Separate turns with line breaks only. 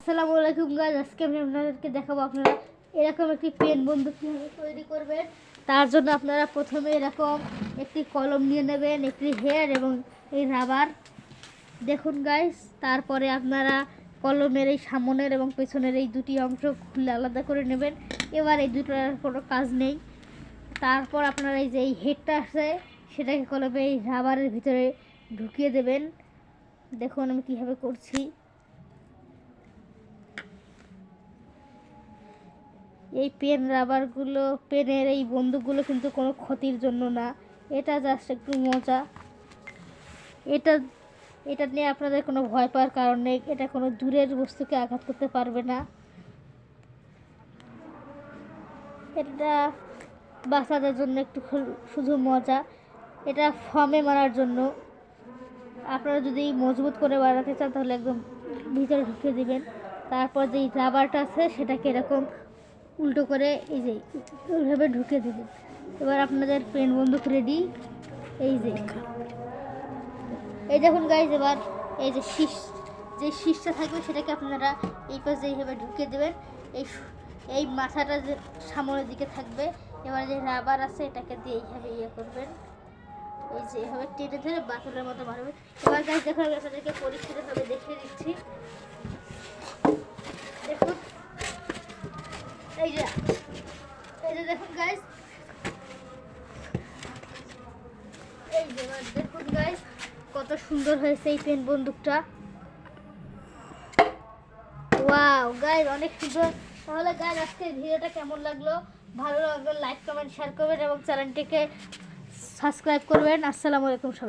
আসসালামু আলাইকুম গাইস, আজকে আমি আপনাদেরকে দেখাবো আপনারা এরকম একটি পেন বন্দুক কীভাবে তৈরি করবেন। তার জন্য আপনারা প্রথমে এরকম একটি কলম নিয়ে নেবেন, একটি হেয়ার এবং এই রাবার। দেখুন গাইস, তারপরে আপনারা কলমের এই সামনের এবং পেছনের এই দুটি অংশ খুলে আলাদা করে নেবেন। এবার এই দুটোর কোনো কাজ নেই। তারপর আপনারা এই যে এই হেডটা আছে সেটাকে কলমে এই রাবারের ভিতরে ঢুকিয়ে দেবেন। দেখুন আমি কীভাবে করছি। এই পেন রাবারগুলো, পেনের এই বন্দুকগুলো কিন্তু কোনো ক্ষতির জন্য না, এটা জাস্ট একটু মজা। এটা এটা নিয়ে আপনাদের কোনো ভয় পাওয়ার কারণ নেই, এটা কোনো দূরের বস্তুকে আঘাত করতে পারবে না। এটা বাচ্চাদের জন্য একটু শুধু মজা, এটা ফর্মে মারার জন্য। আপনারা যদি মজবুত করে বানাতে চান তাহলে একদম ভিতরে ঢুকিয়ে দিবেন। তারপর যেই রাবারটা আছে সেটাকে এরকম উল্টো করে এই যে ওইভাবে ঢুকে দেবেন। এবার আপনাদের পেন বন্দুক রেডি। এই দেখুন গাইজ, এবার এই যে শীষটা থাকবে সেটাকে আপনারা এই পাশে এইভাবে ঢুকিয়ে দেবেন। এই মাথাটা যে সামনের দিকে থাকবে, এবার যে রাবার আছে এটাকে দিয়ে এইভাবে করবেন। এই যে এইভাবে টেনে ধরে বাতুলের মতো মারবে। এবার গাইজ দেখুন, আমি আপনাদেরকে পরিষ্কারভাবে দেখিয়ে দিচ্ছি। দেখুন এই যে দেখুন গাইজ, দেখুন গাইজ কত সুন্দর হয়েছে এই পেন বন্দুকটা। ওয়াও গাইজ, অনেক সুন্দর। তাহলে গাইজ আজকে ভিডিওটা কেমন লাগলো? ভালো লাগলে লাইক, কমেন্ট, শেয়ার করবেন এবং চ্যানেলটিকে সাবস্ক্রাইব করবেন। আসসালামু আলাইকুম সবাই।